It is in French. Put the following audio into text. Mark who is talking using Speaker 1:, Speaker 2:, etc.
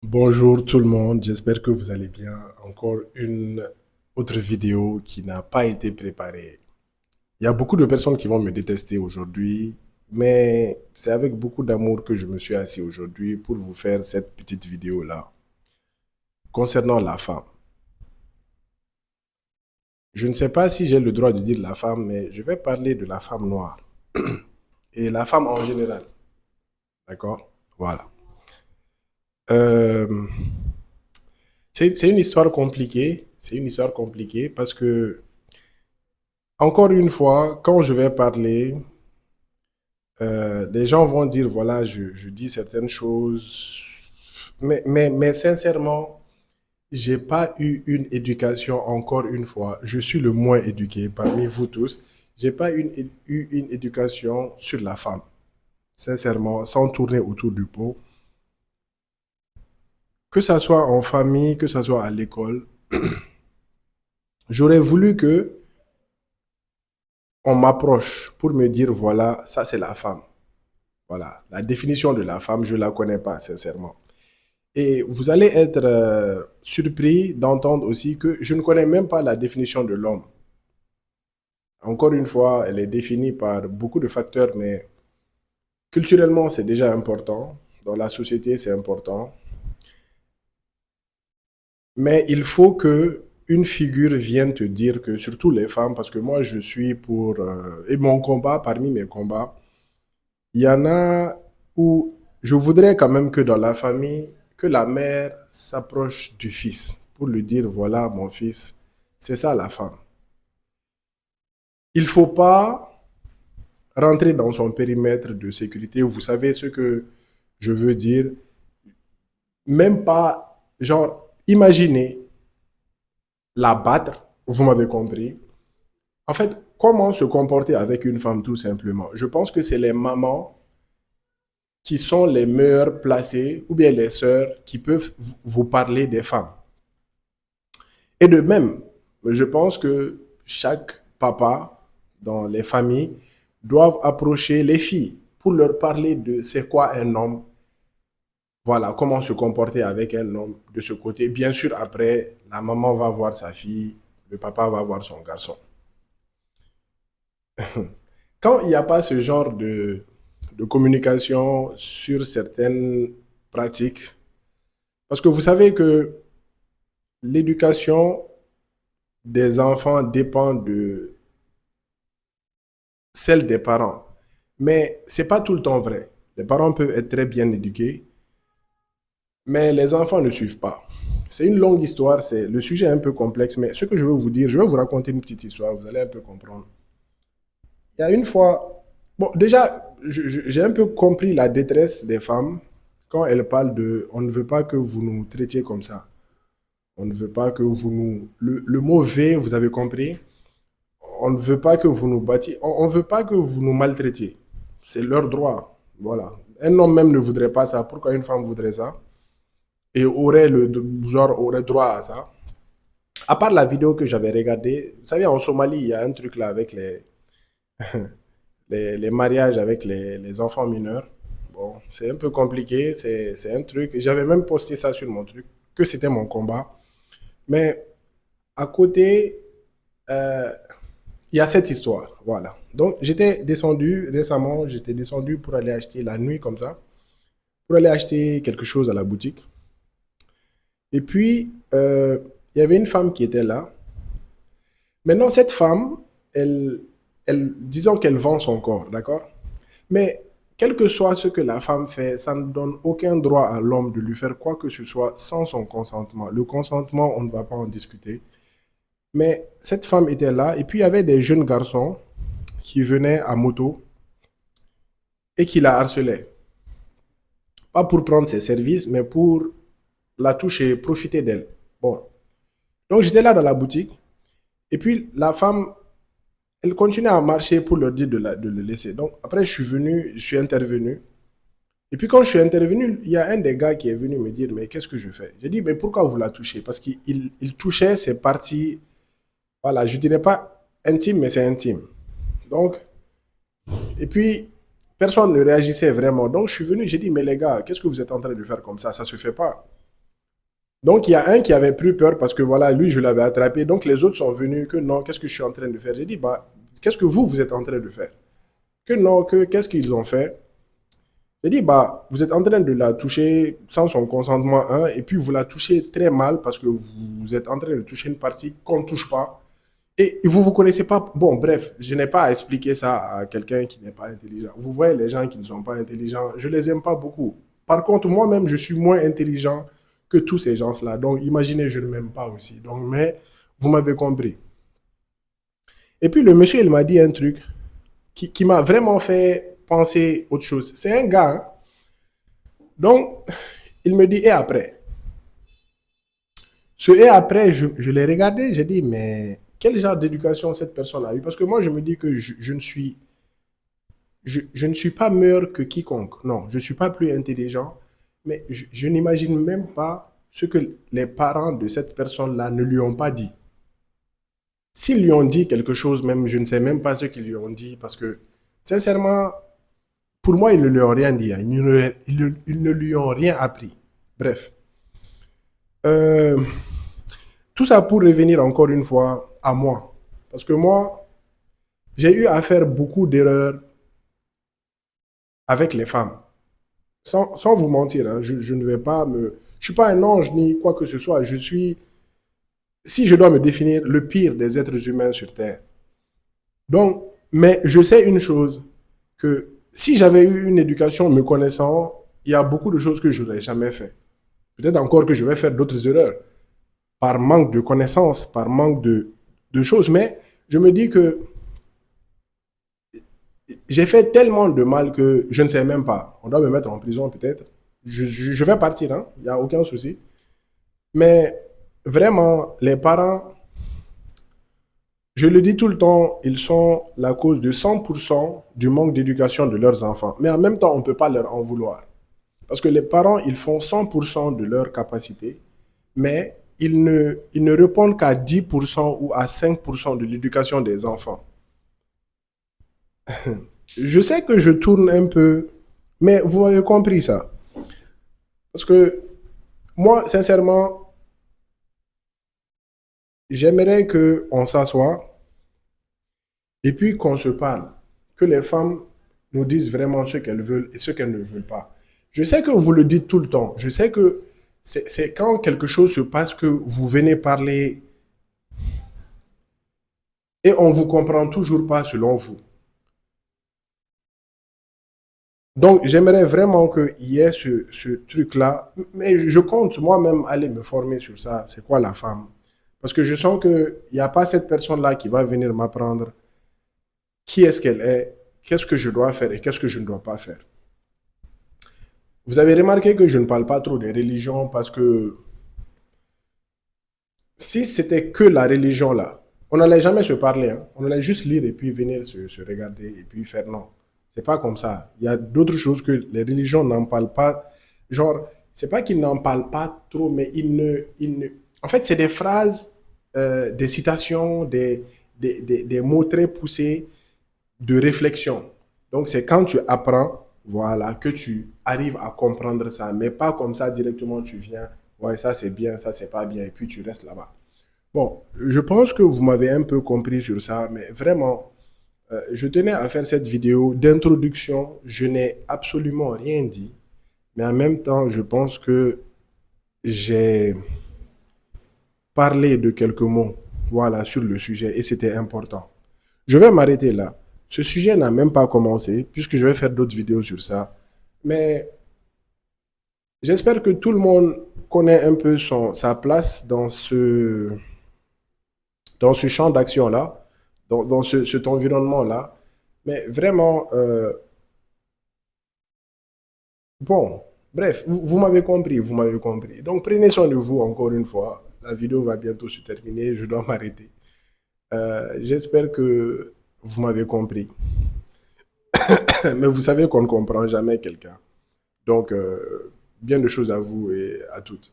Speaker 1: Bonjour tout le monde, j'espère que vous allez bien. Encore une autre vidéo qui n'a pas été préparée. Il y a beaucoup de personnes qui vont me détester aujourd'hui, mais c'est avec beaucoup d'amour que je me suis assis aujourd'hui pour vous faire cette petite vidéo-là concernant la femme. Je ne sais pas si j'ai le droit de dire la femme, mais je vais parler de la femme noire et la femme en général. D'accord? Voilà. Euh, c'est une histoire compliquée. C'est une histoire compliquée parce que encore une fois, quand je vais parler, des gens vont dire, voilà, je dis certaines choses, mais sincèrement, j'ai pas eu une éducation, encore une fois, je suis le moins éduqué parmi vous tous, j'ai pas eu une éducation sur la femme, sincèrement, sans tourner autour du pot, que ça soit en famille, que ça soit à l'école, j'aurais voulu que on m'approche pour me dire, voilà, ça c'est la femme. Voilà, la définition de la femme, je la connais pas, sincèrement. Et vous allez être surpris d'entendre aussi que je ne connais même pas la définition de l'homme. Encore une fois, elle est définie par beaucoup de facteurs, mais culturellement, c'est déjà important. Dans la société, c'est important. Mais il faut que une figure vienne te dire que, surtout les femmes, parce que moi, je suis pour... et mon combat, parmi mes combats, il y en a où je voudrais quand même que dans la famille, que la mère s'approche du fils pour lui dire, voilà, mon fils, c'est ça la femme. Il ne faut pas rentrer dans son périmètre de sécurité. Vous savez ce que je veux dire. Même pas, genre, imaginez la battre, vous m'avez compris. En fait, comment se comporter avec une femme tout simplement. Je pense que c'est les mamans qui sont les meilleures placées, ou bien les sœurs qui peuvent vous parler des femmes. Et de même, je pense que chaque papa dans les familles doivent approcher les filles pour leur parler de c'est quoi un homme, voilà, comment se comporter avec un homme de ce côté. Bien sûr, après, la maman va voir sa fille, le papa va voir son garçon. Quand il n'y a pas ce genre de communication sur certaines pratiques, parce que vous savez que l'éducation des enfants dépend de celle des parents. Mais c'est pas tout le temps vrai. Les parents peuvent être très bien éduqués, mais les enfants ne suivent pas. C'est une longue histoire, c'est le sujet est un peu complexe, mais ce que je veux vous dire, je vais vous raconter une petite histoire, vous allez un peu comprendre. Il y a une fois, bon, déjà, j'ai un peu compris la détresse des femmes quand elles parlent de, on ne veut pas que vous nous traitiez comme ça. On ne veut pas que vous nous, le mot V, vous avez compris? On ne veut pas que vous nous battiez, on ne veut pas que vous nous maltraitiez. C'est leur droit. Voilà. Un homme même ne voudrait pas ça. Pourquoi une femme voudrait ça? Et aurait le genre aurait droit à ça. À part la vidéo que j'avais regardée, vous savez, en Somalie, il y a un truc là avec les mariages avec les enfants mineurs. Bon, c'est un peu compliqué, c'est un truc. J'avais même posté ça sur mon truc, que c'était mon combat. Mais à côté, euh, il y a cette histoire. Voilà. Donc, j'étais descendu récemment, j'étais descendu pour aller acheter la nuit comme ça, pour aller acheter quelque chose à la boutique. Et puis, il y avait une femme qui était là. Maintenant, cette femme, disons qu'elle vend son corps, d'accord? Mais quel que soit ce que la femme fait, ça ne donne aucun droit à l'homme de lui faire quoi que ce soit sans son consentement. Le consentement, on ne va pas en discuter. Mais cette femme était là, et puis il y avait des jeunes garçons qui venaient à moto et qui la harcelaient. Pas pour prendre ses services, mais pour la toucher, profiter d'elle. Bon. Donc j'étais là dans la boutique, et puis la femme, elle continuait à marcher pour leur dire de le laisser. Donc après, je suis venu, je suis intervenu. Et puis quand je suis intervenu, il y a un des gars qui est venu me dire, mais qu'est-ce que je fais? J'ai dit, mais pourquoi vous la touchez? Parce qu'il touchait ses parties, voilà, je dirais pas intime, mais c'est intime. Donc, et puis, personne ne réagissait vraiment. Donc, je suis venu, j'ai dit, mais les gars, qu'est-ce que vous êtes en train de faire comme ça? Ça se fait pas. Donc, il y a un qui avait plus peur parce que voilà, lui, je l'avais attrapé. Donc, les autres sont venus que non, qu'est-ce que je suis en train de faire? J'ai dit, bah, qu'est-ce que vous êtes en train de faire? Que non, que qu'est-ce qu'ils ont fait? J'ai dit, bah, vous êtes en train de la toucher sans son consentement, hein, et puis vous la touchez très mal parce que vous êtes en train de toucher une partie qu'on ne touche pas. Et vous vous connaissez pas. Bon, bref, je n'ai pas à expliquer ça à quelqu'un qui n'est pas intelligent. Vous voyez, les gens qui ne sont pas intelligents, je les aime pas beaucoup. Par contre, moi-même, je suis moins intelligent que tous ces gens-là. Donc, imaginez, je ne m'aime pas aussi. Donc, mais vous m'avez compris. Et puis, le monsieur, il m'a dit un truc qui m'a vraiment fait penser autre chose. C'est un gars, hein. Donc, il me dit, et après? Ce et après, je l'ai regardé, j'ai dit, mais quel genre d'éducation cette personne a eu? Parce que moi, je me dis que je ne suis pas meilleur que quiconque. Non, je ne suis pas plus intelligent, mais je n'imagine même pas ce que les parents de cette personne-là ne lui ont pas dit. S'ils lui ont dit quelque chose, même, je ne sais même pas ce qu'ils lui ont dit, parce que, sincèrement, pour moi, ils ne lui ont rien dit, hein. Ils ne lui ont rien appris. Bref. Euh, Tout ça pour revenir encore une fois à moi. Parce que moi, j'ai eu à faire beaucoup d'erreurs avec les femmes. Sans vous mentir, hein, je ne vais pas me... Je suis pas un ange ni quoi que ce soit. Je suis, si je dois me définir, le pire des êtres humains sur Terre. Donc, mais je sais une chose, que si j'avais eu une éducation me connaissant, il y a beaucoup de choses que je n'aurais jamais fait. Peut-être encore que je vais faire d'autres erreurs par manque de connaissances, par manque de choses. Mais je me dis que j'ai fait tellement de mal que je ne sais même pas. On doit me mettre en prison peut-être. Je vais partir, hein. Il n'y a aucun souci. Mais vraiment, les parents, je le dis tout le temps, ils sont la cause de 100% du manque d'éducation de leurs enfants. Mais en même temps, on ne peut pas leur en vouloir. Parce que les parents, ils font 100% de leur capacité, mais ils ne répondent qu'à 10% ou à 5% de l'éducation des enfants. Je sais que je tourne un peu, mais vous avez compris ça. Parce que moi, sincèrement, j'aimerais qu'on s'assoie et puis qu'on se parle. Que les femmes nous disent vraiment ce qu'elles veulent et ce qu'elles ne veulent pas. Je sais que vous le dites tout le temps. Je sais que c'est quand quelque chose se passe que vous venez parler et on ne vous comprend toujours pas selon vous. Donc, j'aimerais vraiment qu'il y ait ce truc-là. Mais je compte moi-même aller me former sur ça. C'est quoi la femme? Parce que je sens qu'il n'y a pas cette personne-là qui va venir m'apprendre qui est-ce qu'elle est, qu'est-ce que je dois faire et qu'est-ce que je ne dois pas faire. Vous avez remarqué que je ne parle pas trop des religions parce que si c'était que la religion là, on n'allait jamais se parler, hein. On allait juste lire et puis venir se regarder et puis faire non. C'est pas comme ça. Il y a d'autres choses que les religions n'en parlent pas. Genre, c'est pas qu'ils n'en parlent pas trop, mais ils ne... En fait, c'est des phrases, des citations, des mots très poussés de réflexion. Donc, c'est quand tu apprends, voilà, que tu arrives à comprendre ça, mais pas comme ça directement, tu viens, ouais, ça c'est bien, ça c'est pas bien, et puis tu restes là-bas. Bon, je pense que vous m'avez un peu compris sur ça, mais vraiment, je tenais à faire cette vidéo d'introduction. Je n'ai absolument rien dit, mais en même temps, je pense que j'ai parlé de quelques mots, voilà, sur le sujet, et c'était important. Je vais m'arrêter là. Ce sujet n'a même pas commencé, puisque je vais faire d'autres vidéos sur ça. Mais j'espère que tout le monde connaît un peu sa place dans ce champ d'action-là, dans cet environnement-là. Mais vraiment, bon, bref, vous m'avez compris, vous m'avez compris. Donc prenez soin de vous encore une fois. La vidéo va bientôt se terminer, je dois m'arrêter. J'espère que vous m'avez compris. Mais vous savez qu'on ne comprend jamais quelqu'un. Donc, bien de choses à vous et à toutes.